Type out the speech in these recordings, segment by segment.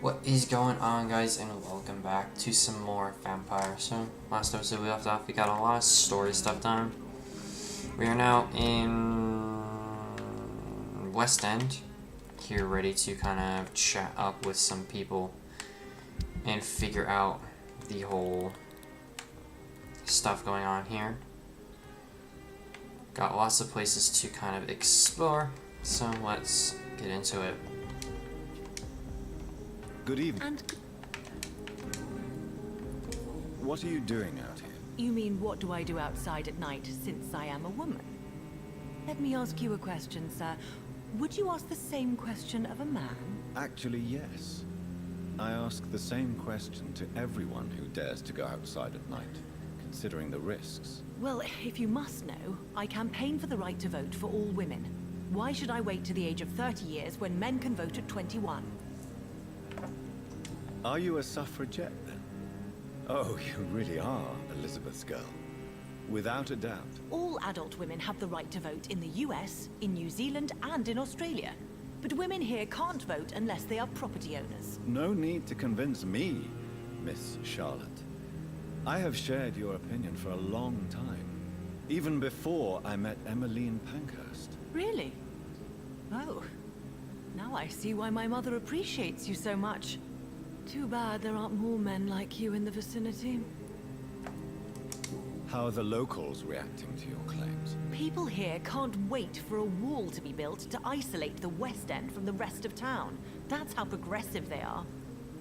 What is going on, guys, and welcome back to some more Vampyr. So, last episode we left off, we got a lot of story stuff done. We are now in West End, here ready to kind of chat up with some people and figure out the whole stuff going on here. Got lots of places to kind of explore, so let's get into it. Good evening. What are you doing out here? You mean what do I do outside at night since I am a woman? Let me ask you a question, sir. Would you ask the same question of a man? Actually, yes. I ask the same question to everyone who dares to go outside at night, considering the risks. Well, if you must know, I campaign for the right to vote for all women. Why should I wait to the age of 30 years when men can vote at 21? Are you a suffragette, then? Oh, you really are Elizabeth's girl. Without a doubt. All adult women have the right to vote in the US, in New Zealand, and in Australia. But women here can't vote unless they are property owners. No need to convince me, Miss Charlotte. I have shared your opinion for a long time. Even before I met Emmeline Pankhurst. Really? Oh. Now I see why my mother appreciates you so much. Too bad there aren't more men like you in the vicinity. How are the locals reacting to your claims? People here can't wait for a wall to be built to isolate the West End from the rest of town. That's how progressive they are.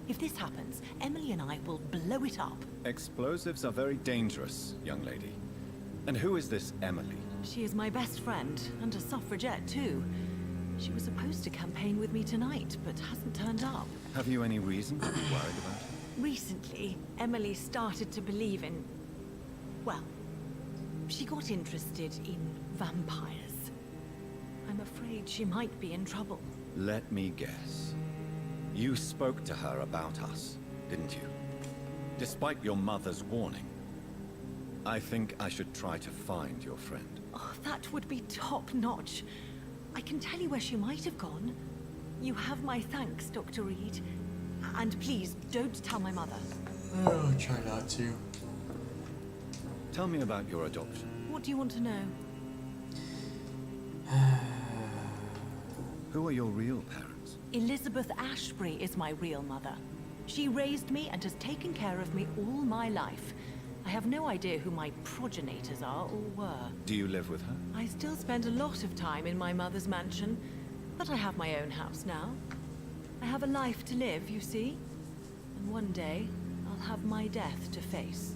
If this happens, Emily and I will blow it up. Explosives are very dangerous, young lady. And who is this Emily? She is my best friend, and a suffragette too. She was supposed to campaign with me tonight, but hasn't turned up. Have you any reason to be worried about her? Recently, Emily started to believe in... well, she got interested in vampires. I'm afraid she might be in trouble. Let me guess. You spoke to her about us, didn't you? Despite your mother's warning. I think I should try to find your friend. Oh, that would be top-notch. I can tell you where she might have gone. You have my thanks, Dr. Reed. And please, don't tell my mother. Oh, try not to. Tell me about your adoption. What do you want to know? Who are your real parents? Elizabeth Ashbury is my real mother. She raised me and has taken care of me all my life. I have no idea who my progenitors are or were. Do you live with her? I still spend a lot of time in my mother's mansion, but I have my own house now. I have a life to live, you see. And one day, I'll have my death to face.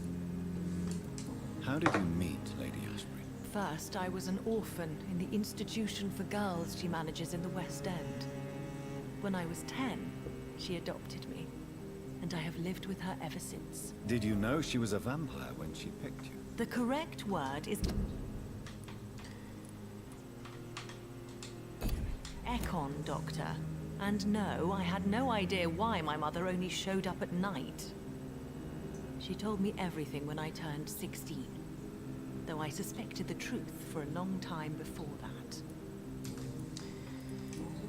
How did you meet Lady Ashbury? First, I was an orphan in the institution for girls she manages in the West End. When I was 10, she adopted me, and I have lived with her ever since. Did you know she was a vampire when she picked you? The correct word is... Econ, Doctor. And no, I had no idea why my mother only showed up at night. She told me everything when I turned 16, though I suspected the truth for a long time before that.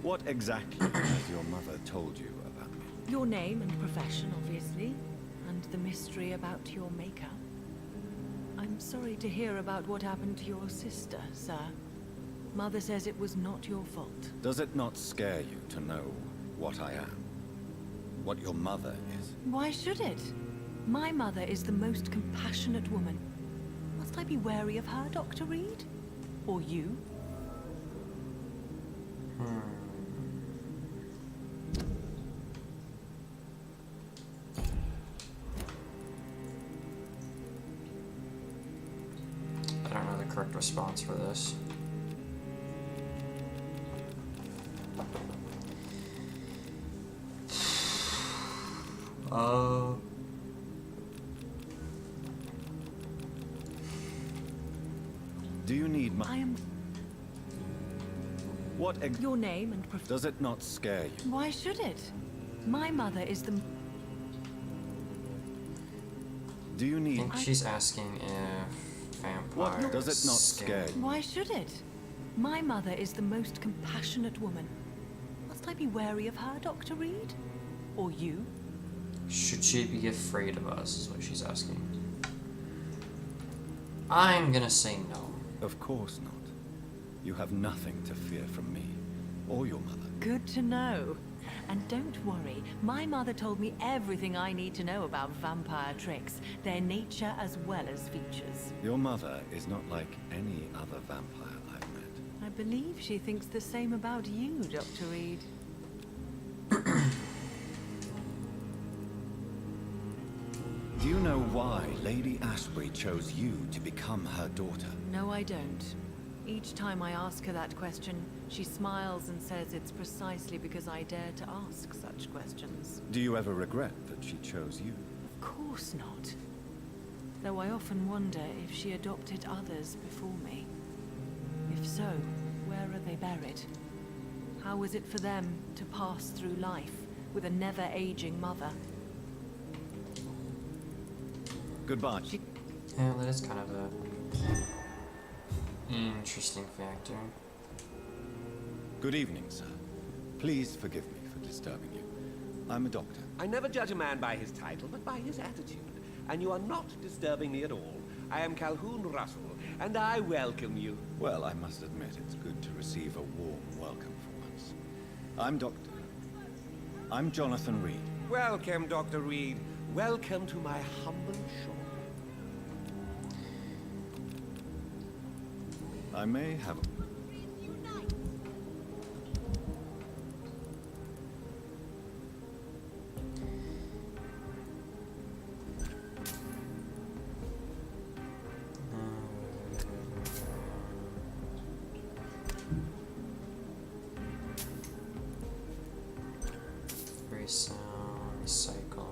What exactly has your mother told you about me? Your name and profession, obviously, and the mystery about your maker. I'm sorry to hear about what happened to your sister, sir. Mother says it was not your fault. Does it not scare you to know what I am? What your mother is? Why should it? My mother is the most compassionate woman. Must I be wary of her, Dr. Reed? Or you? I don't know the correct response for this. Do you need my... I am... Your name and profession. Does it not scare you? Why should it? My mother is the... Do you I need... think she's asking if vampires Does it not scare you? Why should it? My mother is the most compassionate woman. Must I be wary of her, Dr. Reed? Or you? Should she be afraid of us, is what she's asking. I'm gonna say no. Of course not. You have nothing to fear from me, or your mother. Good to know. And don't worry, my mother told me everything I need to know about vampire tricks, their nature as well as features. Your mother is not like any other vampire I've met. I believe she thinks the same about you, Dr. Reed. Do you know why Lady Ashbury chose you to become her daughter? No, I don't. Each time I ask her that question, she smiles and says it's precisely because I dare to ask such questions. Do you ever regret that she chose you? Of course not. Though I often wonder if she adopted others before me. If so, where are they buried? How is it for them to pass through life with a never-aging mother? Goodbye. Yeah, that is kind of a interesting factor. Good evening, sir. Please forgive me for disturbing you. I'm a doctor. I never judge a man by his title, but by his attitude. And you are not disturbing me at all. I am Calhoun Russell, and I welcome you. Well, I must admit it's good to receive a warm welcome for once. I'm Jonathan Reed. Welcome, Dr. Reed. Welcome to my humble shop. I may have... Very sound, recycle.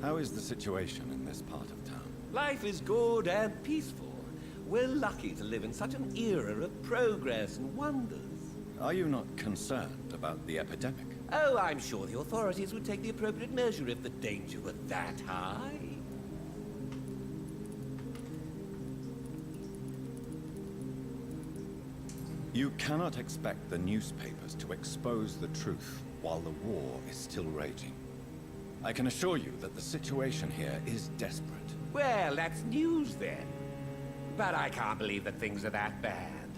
How is the situation in this part of town? Life is good and peaceful. We're lucky to live in such an era of progress and wonders. Are you not concerned about the epidemic? Oh, I'm sure the authorities would take the appropriate measure if the danger were that high. You cannot expect the newspapers to expose the truth while the war is still raging. I can assure you that the situation here is desperate. Well, that's news then. But I can't believe that things are that bad.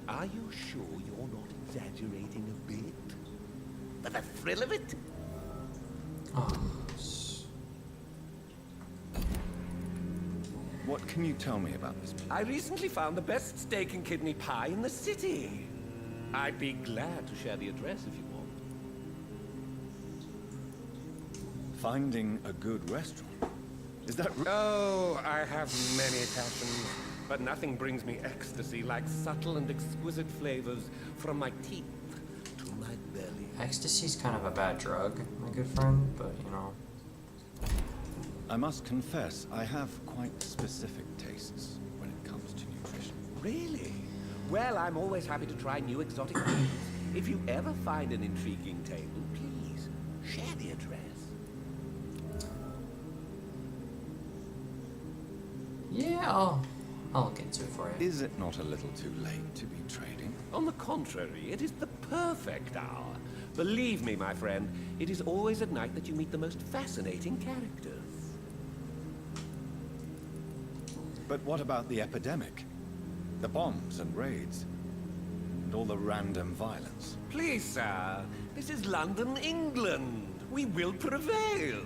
Are you sure you're not exaggerating a bit? For the thrill of it? Oh. What can you tell me about this place? I recently found the best steak and kidney pie in the city. I'd be glad to share the address if you want. Finding a good restaurant. Is that... Oh, I have many passions, but nothing brings me ecstasy like subtle and exquisite flavors from my teeth to my belly. Ecstasy's kind of a bad drug, my good friend, but you know. I must confess, I have quite specific tastes when it comes to nutrition. Really? Well, I'm always happy to try new exotic foods. If you ever find an intriguing table, please share the address. Yeah, I'll look into it for you. Is it not a little too late to be trading? On the contrary, it is the perfect hour. Believe me, my friend, it is always at night that you meet the most fascinating characters. But what about the epidemic? The bombs and raids? And all the random violence? Please, sir, this is London, England. We will prevail.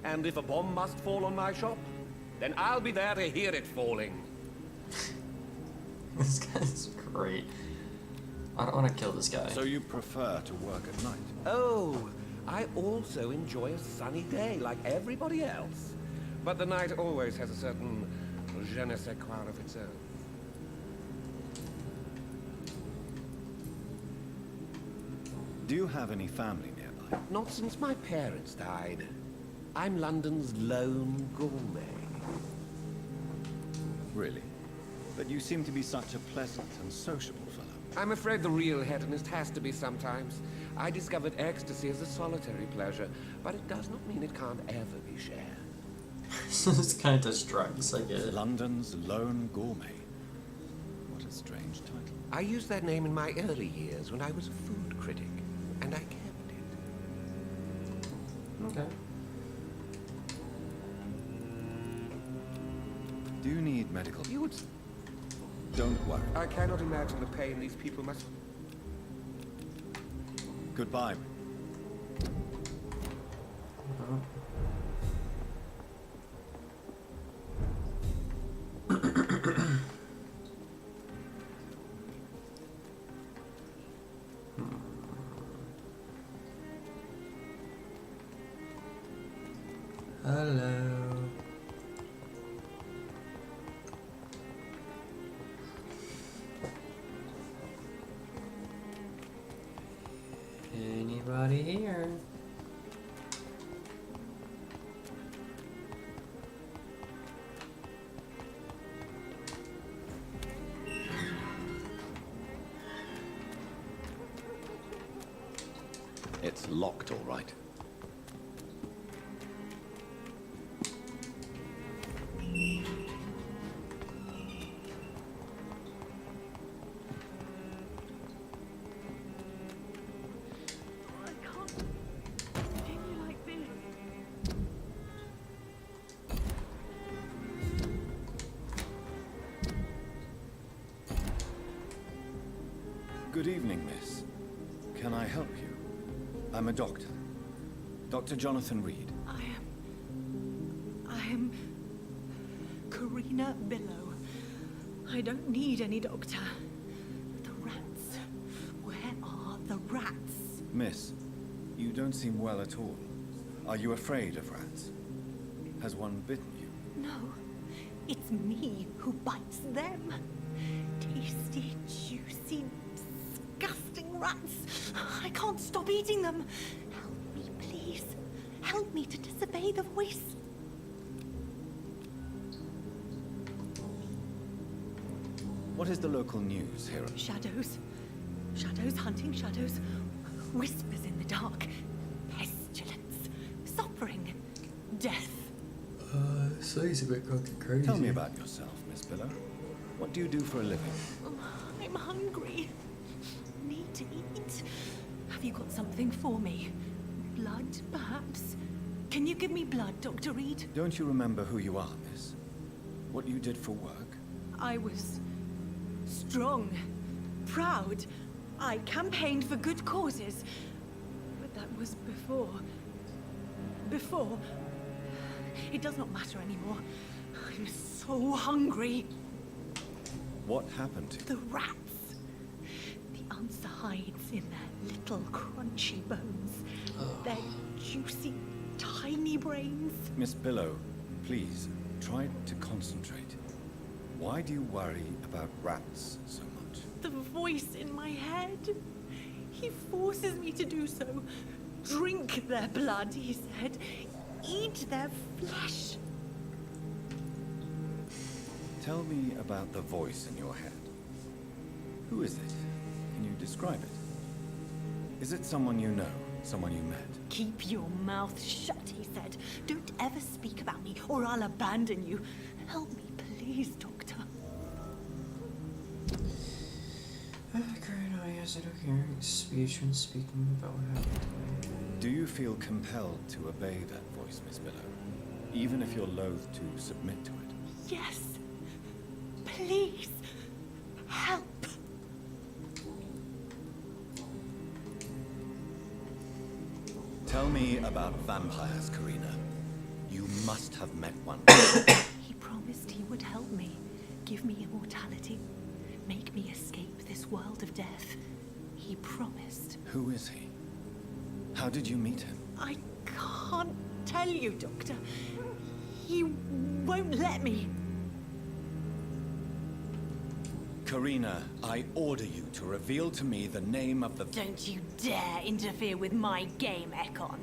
And if a bomb must fall on my shop, then I'll be there to hear it falling. This guy's great. I don't want to kill this guy. So you prefer to work at night? Oh, I also enjoy a sunny day like everybody else. But the night always has a certain je ne sais quoi of its own. Do you have any family nearby? Not since my parents died. I'm London's lone gourmet. Really? But you seem to be such a pleasant and sociable fellow. I'm afraid the real hedonist has to be sometimes. I discovered ecstasy as a solitary pleasure, but it does not mean it can't ever be shared. It's kind of just drugs, I get it. London's lone gourmet. What a strange title. I used that name in my early years when I was a food critic, and I kept it. Okay. Do you need medical? You would... Don't worry. I cannot imagine the pain these people must... Goodbye. Hello. Anybody here? It's locked, all right. I can't continue like this. Good evening, miss. Can I help you? I'm a doctor. Dr. Jonathan Reed. I am Karina Billow. I don't need any doctor. The rats. Where are the rats? Miss, you don't seem well at all. Are you afraid of rats? Has one bitten you? No, it's me who bites them. Tasty, juicy, disgusting rats. I can't stop eating them. Help me, please. Help me to disobey the voice. What is the local news here? Shadows. Shadows hunting shadows. Whispers in the dark. Pestilence. Suffering. Death. So he's a bit fucking crazy. Tell me about yourself, Miss Billow. What do you do for a living? I'm hungry. Need to eat. Have you got something for me? Blood, perhaps? Can you give me blood, Dr. Reed? Don't you remember who you are, miss? What you did for work? I was strong, proud. I campaigned for good causes. But that was before. Before. It does not matter anymore. I'm so hungry. What happened to you? The rats. The answer hides in their little crunchy bones. Their juicy, tiny brains. Miss Billow, please, try to concentrate. Why do you worry about rats so much? The voice in my head. He forces me to do so. Drink their blood, he said. Eat their flesh. Tell me about the voice in your head. Who is it? Can you describe it? Is it someone you know? Someone you met? Keep your mouth shut, he said. Don't ever speak about me, or I'll abandon you. Help me, please, Doctor. Current eye has no hearing speech when speaking about what happened to me. Do you feel compelled to obey that voice, Miss Billow? Even if you're loath to submit to it? Yes. Please. Help. Tell me about vampires, Karina. You must have met one. He promised he would help me. Give me immortality. Make me escape this world of death. He promised. Who is he? How did you meet him? I can't tell you, Doctor. He won't let me. Karina, I order you to reveal to me the name of the... Don't you dare interfere with my game, Ekon.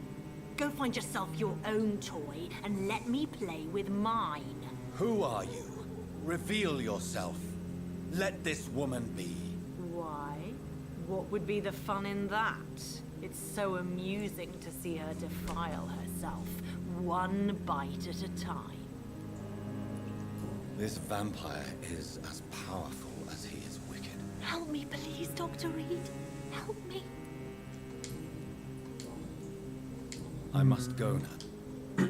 Go find yourself your own toy and let me play with mine. Who are you? Reveal yourself. Let this woman be. Why? What would be the fun in that? It's so amusing to see her defile herself. one bite at a time. This vampire is as powerful as he is wicked. Help me, please, Dr. Reed. Help me. I must go now.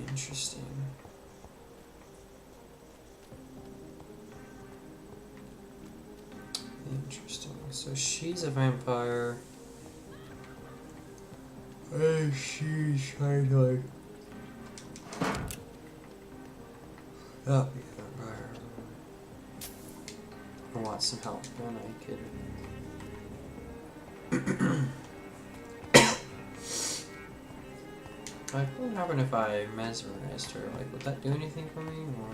Interesting. Interesting. So she's a vampire. And she's trying to like not be a vampire. I want some help. Am I kidding? Like, what would happen if I mesmerized her? Like, would that do anything for me, or...?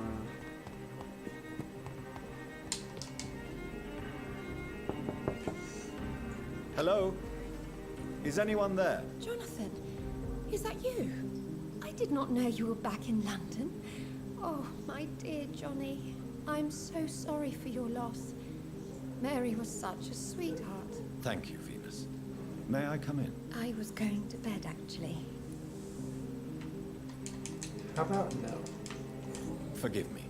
Hello? Is anyone there? Jonathan, is that you? I did not know you were back in London. Oh, my dear Johnny. I'm so sorry for your loss. Mary was such a sweetheart. Thank you, Venus. May I come in? I was going to bed, actually. How about no? Forgive me.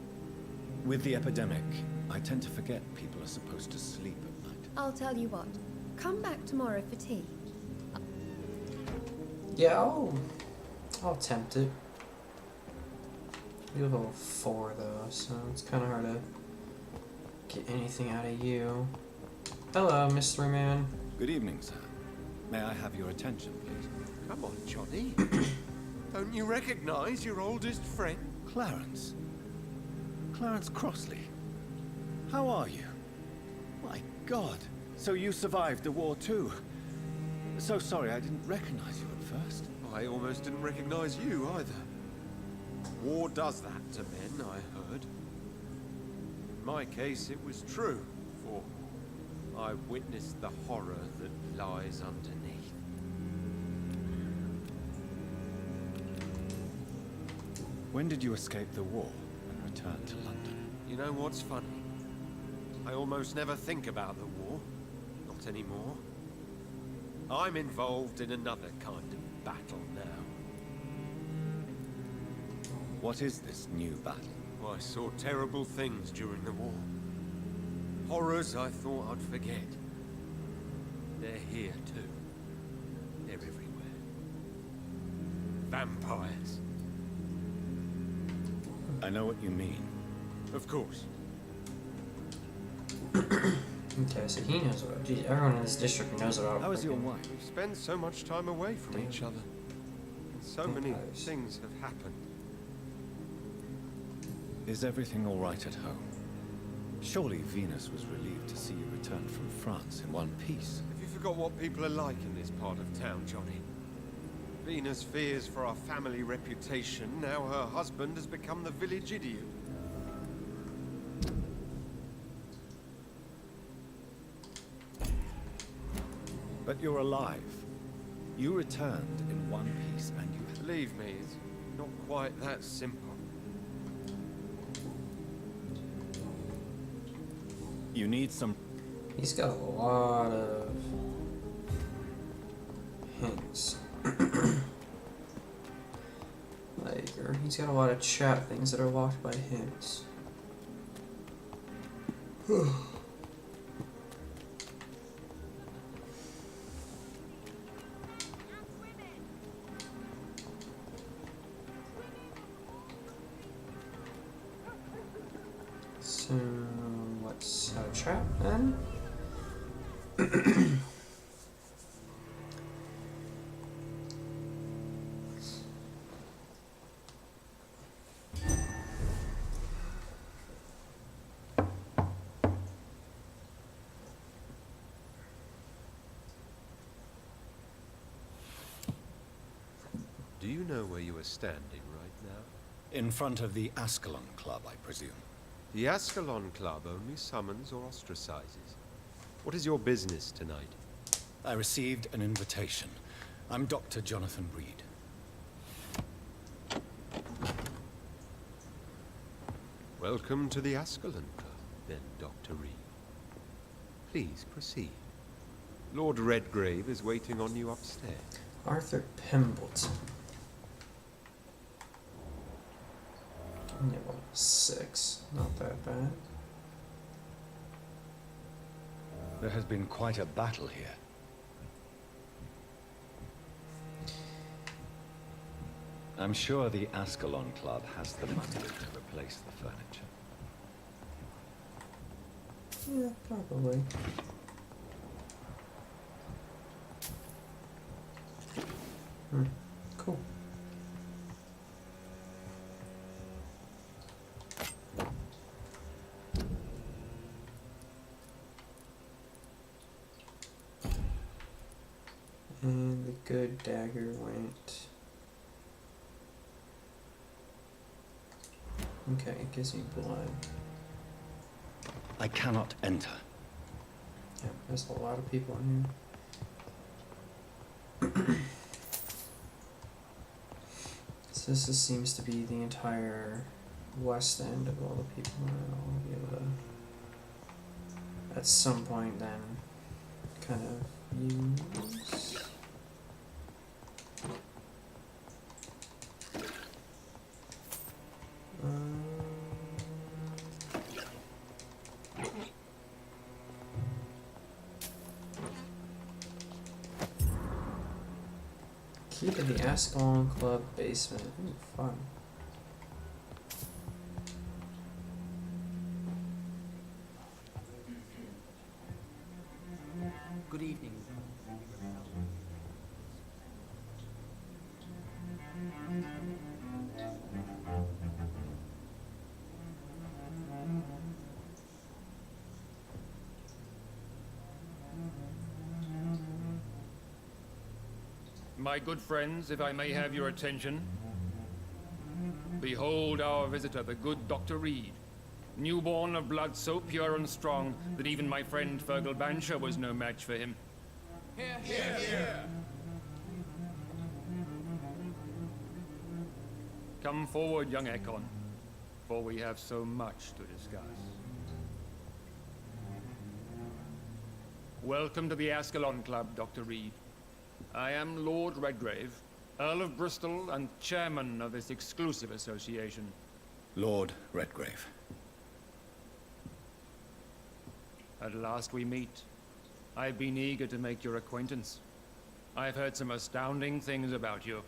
With the epidemic, I tend to forget people are supposed to sleep at night. I'll tell you what. Come back tomorrow for tea. Yeah, I'll attempt it. You're level 4 though, so it's kind of hard to get anything out of you. Hello, mystery man. Good evening, sir. May I have your attention, please? Come on, Johnny. Don't you recognize your oldest friend? Clarence. Clarence Crossley. How are you? My God. So you survived the war too. So sorry I didn't recognize you at first. I almost didn't recognize you either. War does that to men, I heard. In my case, it was true, for I witnessed the horror that lies underneath. When did you escape the war and return to London? You know what's funny? I almost never think about the war. Not anymore. I'm involved in another kind of battle now. What is this new battle? I saw terrible things during the war. Horrors I thought I'd forget. They're here too. They're everywhere. Vampires. I know what you mean. Of course. Okay, so he knows about. Geez, everyone in this district knows about. How is your freaking- wife? We've spent so much time away from each other. And so many Vampires. things have happened. Is everything all right at home? Surely Venus was relieved to see you return from France in one piece. Have you forgot what people are like in this part of town, Johnny? Venus fears for our family reputation. Now her husband has become the village idiot. But you're alive. You returned in one piece and you... Believe me, it's not quite that simple. You need some... He's got a lot of hints. Like, or he's got a lot of chat things that are locked by hints. So let's have a chat then. Do you know where you are standing right now? In front of the Ascalon Club, I presume. The Ascalon Club only summons or ostracizes. What is your business tonight? I received an invitation. I'm Dr. Jonathan Reed. Welcome to the Ascalon Club, then, Dr. Reed. Please proceed. Lord Redgrave is waiting on you upstairs. Arthur Pimbleton. Yeah, level 6. Not that bad. There has been quite a battle here. I'm sure the Ascalon Club has the money to replace the furniture. Yeah, probably. Cool. And the good dagger went. Okay, it gives me blood. I cannot enter. Yeah, there's a lot of people in here. So this seems to be the entire west end of all the people I'll be able to, at some point then, kind of use. Key to the Ascalon Club basement. Ooh, fun. Good evening. My good friends, if I may have your attention. Behold our visitor, the good Dr. Reed. Newborn of blood so pure and strong that even my friend Fergal Bansher was no match for him. Here, here, here. Come forward, young Ekon, for we have so much to discuss. Welcome to the Ascalon Club, Dr. Reed. I am Lord Redgrave, Earl of Bristol and chairman of this exclusive association. Lord Redgrave. At last we meet. I've been eager to make your acquaintance. I've heard some astounding things about you.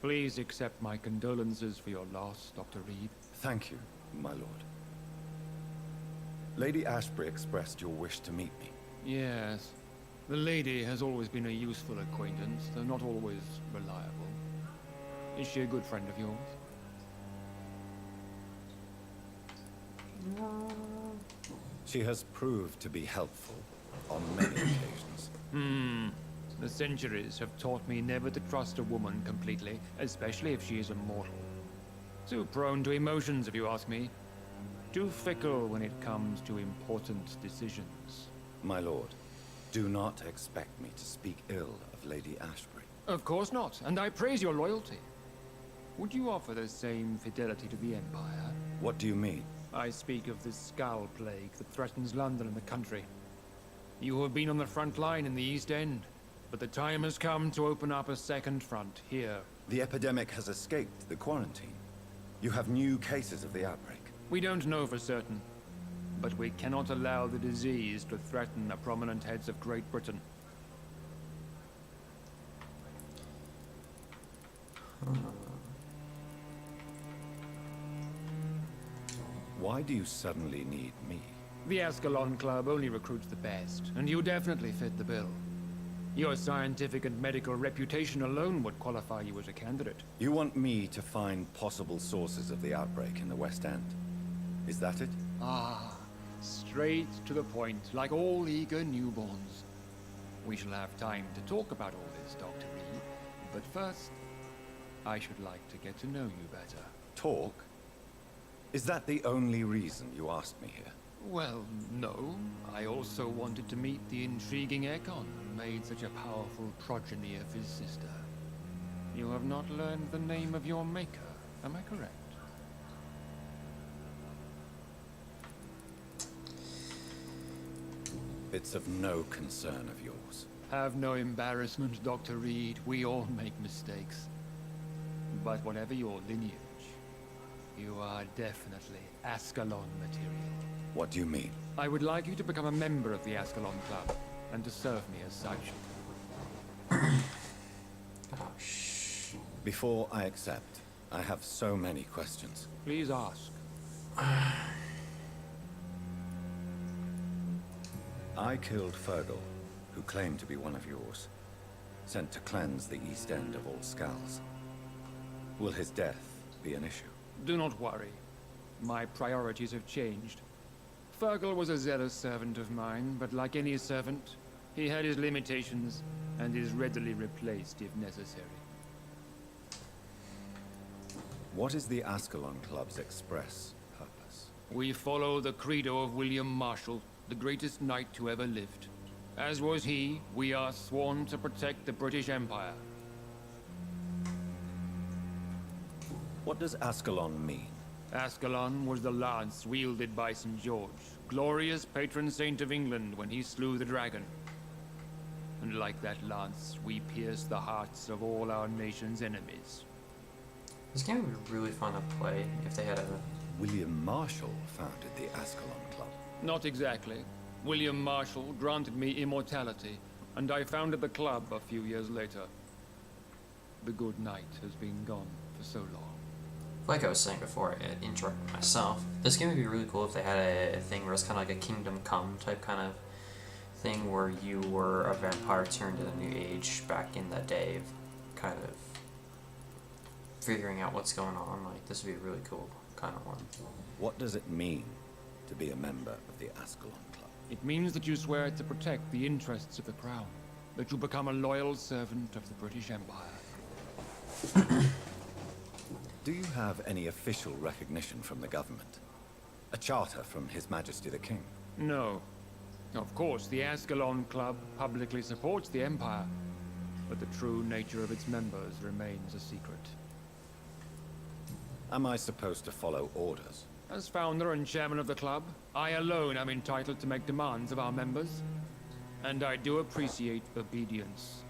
Please accept my condolences for your loss, Dr. Reed. Thank you, my lord. Lady Ashbury expressed your wish to meet me. Yes. The lady has always been a useful acquaintance, though not always reliable. Is she a good friend of yours? She has proved to be helpful on many occasions. The centuries have taught me never to trust a woman completely, especially if she is a mortal. Too prone to emotions, if you ask me. Too fickle when it comes to important decisions. My lord, do not expect me to speak ill of Lady Ashbury. Of course not, and I praise your loyalty. Would you offer the same fidelity to the Empire? What do you mean? I speak of the Skull Plague that threatens London and the country. You have been on the front line in the East End, but the time has come to open up a second front here. The epidemic has escaped the quarantine. You have new cases of the outbreak. We don't know for certain, but we cannot allow the disease to threaten the prominent heads of Great Britain. Why do you suddenly need me? The Ascalon Club only recruits the best, and you definitely fit the bill. Your scientific and medical reputation alone would qualify you as a candidate. You want me to find possible sources of the outbreak in the West End. Is that it? Ah, straight to the point, like all eager newborns. We shall have time to talk about all this, Dr. Reed. But first, I should like to get to know you better. Talk? Is that the only reason you asked me here? Well, no. I also wanted to meet the intriguing Ekon, who made such a powerful progeny of his sister. You have not learned the name of your maker, am I correct? It's of no concern of yours. Have no embarrassment, Dr. Reed. We all make mistakes. But whatever your lineage, you are definitely Ascalon material. What do you mean? I would like you to become a member of the Ascalon Club, and to serve me as such. Oh, shh. Before I accept, I have so many questions. Please ask. I killed Fergal, who claimed to be one of yours, sent to cleanse the east end of all Skulls. Will his death be an issue? Do not worry. My priorities have changed. Fergal was a zealous servant of mine, but like any servant, he had his limitations and is readily replaced if necessary. What is the Ascalon Club's express purpose? We follow the credo of William Marshall, the greatest knight who ever lived. As was he, we are sworn to protect the British Empire. What does Ascalon mean? Ascalon was the lance wielded by St. George, glorious patron saint of England when he slew the dragon. And like that lance, we pierce the hearts of all our nation's enemies. This game would be really fun to play if they had a... William Marshall founded the Ascalon Club. Not exactly. William Marshall granted me immortality, and I founded the club a few years later. The good knight has been gone for so long. Like I was saying before, I interrupted myself. This game would be really cool if they had a thing where it's kind of like a Kingdom Come type kind of thing where you were a vampire turned to the New Age back in the day of kind of figuring out what's going on. Like, this would be a really cool kind of one. What does it mean to be a member of the Ascalon Club? It means that you swear to protect the interests of the Crown, that you become a loyal servant of the British Empire. Do you have any official recognition from the government? A charter from His Majesty the King? No. Of course, the Ascalon Club publicly supports the Empire, but the true nature of its members remains a secret. Am I supposed to follow orders? As founder and chairman of the club, I alone am entitled to make demands of our members, and I do appreciate obedience.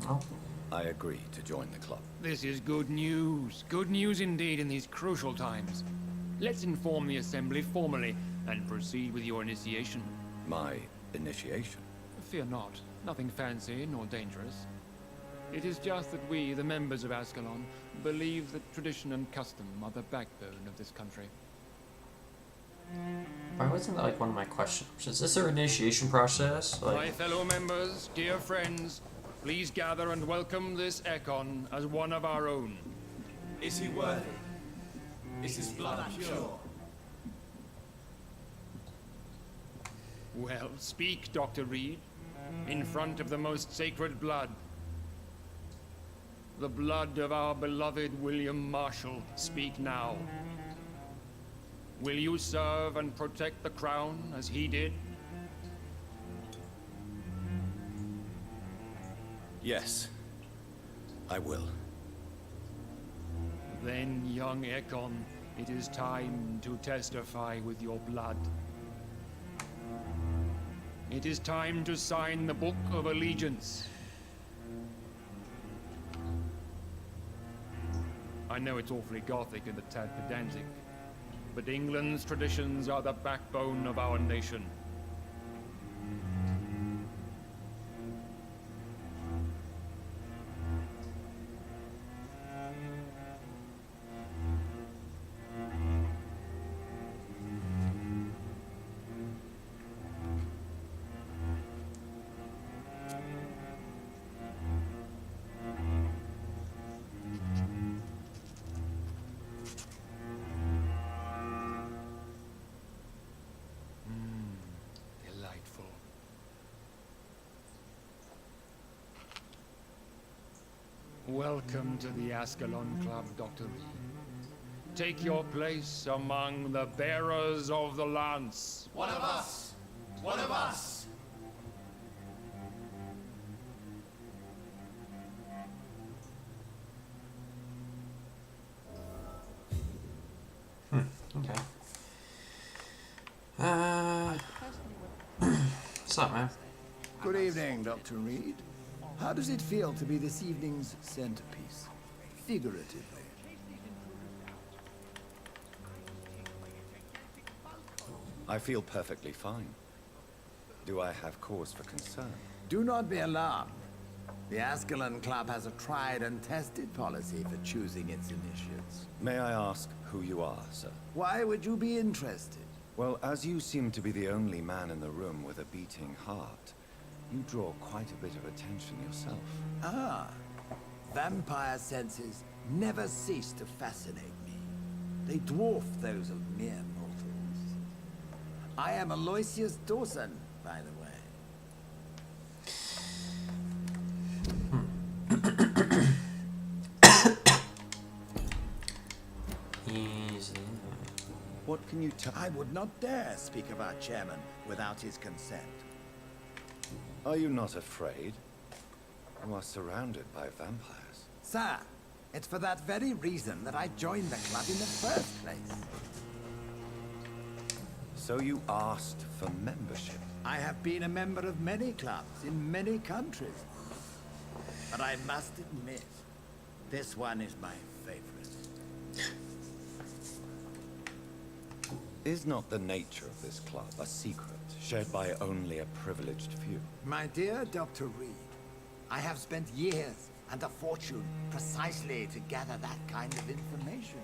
Oh. I agree to join the club. This is good news. Good news indeed in these crucial times. Let's inform the Assembly formally and proceed with your initiation. My initiation? Fear not. Nothing fancy nor dangerous. It is just that we, the members of Ascalon, believe that tradition and custom are the backbone of this country. Why wasn't that like one of my questions? Is this their initiation process? My Like, fellow members, dear friends, please gather and welcome this Ekon as one of our own. Is he worthy? Is his blood pure? Well, speak, Dr. Reed, in front of the most sacred blood. The blood of our beloved William Marshall. Speak now. Will you serve and protect the crown as he did? Yes, I will. Then, young Ekon, it is time to testify with your blood. It is time to sign the Book of Allegiance. I know it's awfully gothic and a tad pedantic, but England's traditions are the backbone of our nation. Delightful. Welcome to the Ascalon Club, Dr. Reed. Take your place among the bearers of the lance. One of us! One of us! okay. What's up, man? Good evening, Dr. Reed. How does it feel to be this evening's centerpiece? Figuratively. I feel perfectly fine. Do I have cause for concern? Do not be alarmed. The Ascalon Club has a tried and tested policy for choosing its initiates. May I ask who you are, sir? Why would you be interested? Well, as you seem to be the only man in the room with a beating heart, you draw quite a bit of attention yourself. Ah, vampire senses never cease to fascinate me. They dwarf those of mere mortals. I am Aloysius Dawson, by the way. Easy. What can you tell? I would not dare speak of our chairman without his consent. Are you not afraid? You are surrounded by vampires. Sir, it's for that very reason that I joined the club in the first place. So you asked for membership? I have been a member of many clubs in many countries. But I must admit, this one is my favorite. Is not the nature of this club a secret, shared by only a privileged few? My dear Dr. Reed, I have spent years and a fortune precisely to gather that kind of information.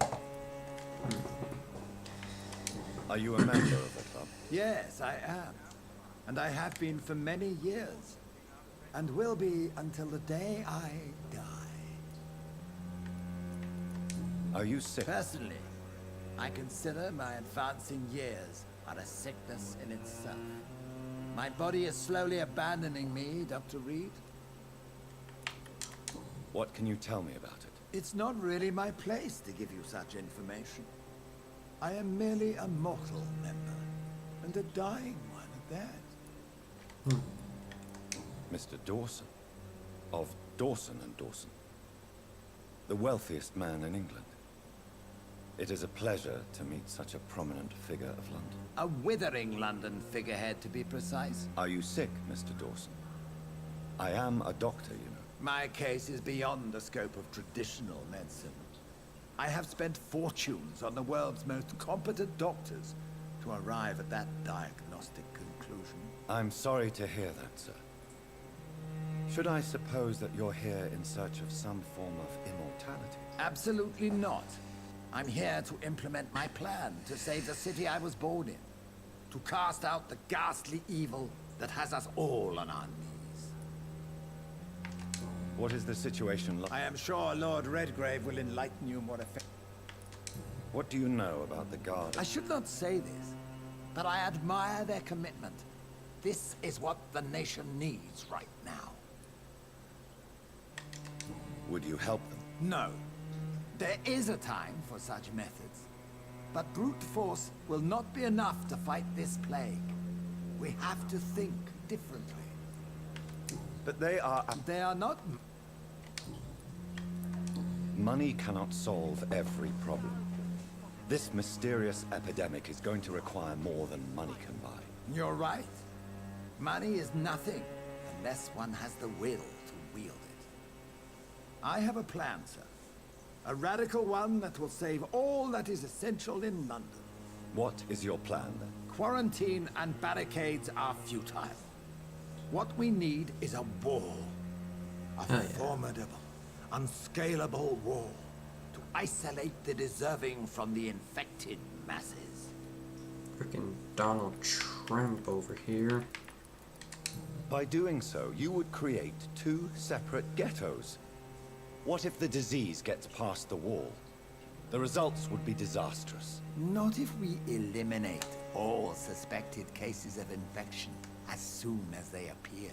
Are you a member of the club? Yes, I am. And I have been for many years. And will be until the day I die. Are you sick? Personally, I consider my advancing years are a sickness in itself. My body is slowly abandoning me, Dr. Reed. What can you tell me about it? It's not really my place to give you such information. I am merely a mortal member, and a dying one at that. Mr. Dawson, of Dawson and Dawson, the wealthiest man in England. It is a pleasure to meet such a prominent figure of London. A withering London figurehead, to be precise. Are you sick, Mr. Dawson? I am a doctor, you know. My case is beyond the scope of traditional medicine. I have spent fortunes on the world's most competent doctors to arrive at that diagnostic conclusion. I'm sorry to hear that, sir. Should I suppose that you're here in search of some form of immortality? Absolutely not. I'm here to implement my plan to save the city I was born in. To cast out the ghastly evil that has us all on our knees. What is the situation like? I am sure Lord Redgrave will enlighten you more effectively. What do you know about the Guard? I should not say this, but I admire their commitment. This is what the nation needs right now. Would you help them? No. There is a time for such methods. But brute force will not be enough to fight this plague. We have to think differently. But they are... They are not... Money cannot solve every problem. This mysterious epidemic is going to require more than money can buy. You're right. Money is nothing unless one has the will to wield it. I have a plan, sir. A radical one that will save all that is essential in London. What is your plan, then? Quarantine and barricades are futile. What we need is a wall. A formidable, unscalable wall to isolate the deserving from the infected masses. Freaking Donald Trump over here. By doing so, you would create two separate ghettos. What if the disease gets past the wall? The results would be disastrous. Not if we eliminate all suspected cases of infection as soon as they appear.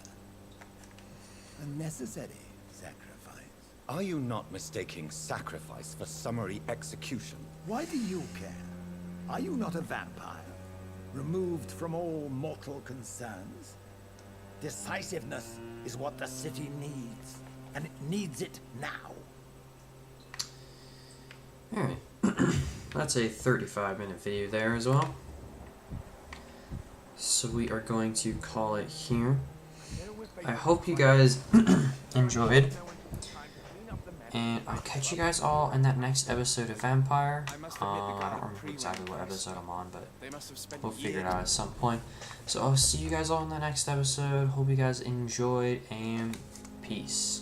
A necessary sacrifice. Are you not mistaking sacrifice for summary execution? Why do you care? Are you not a vampire? Removed from all mortal concerns? Decisiveness is what the city needs. And it needs it now. Alright. That's a 35-minute video there as well. So we are going to call it here. I hope you guys enjoyed. And I'll catch you guys all in that next episode of Vampyr. I don't remember exactly what episode I'm on, but we'll figure it out at some point. So I'll see you guys all in the next episode. Hope you guys enjoyed, and peace.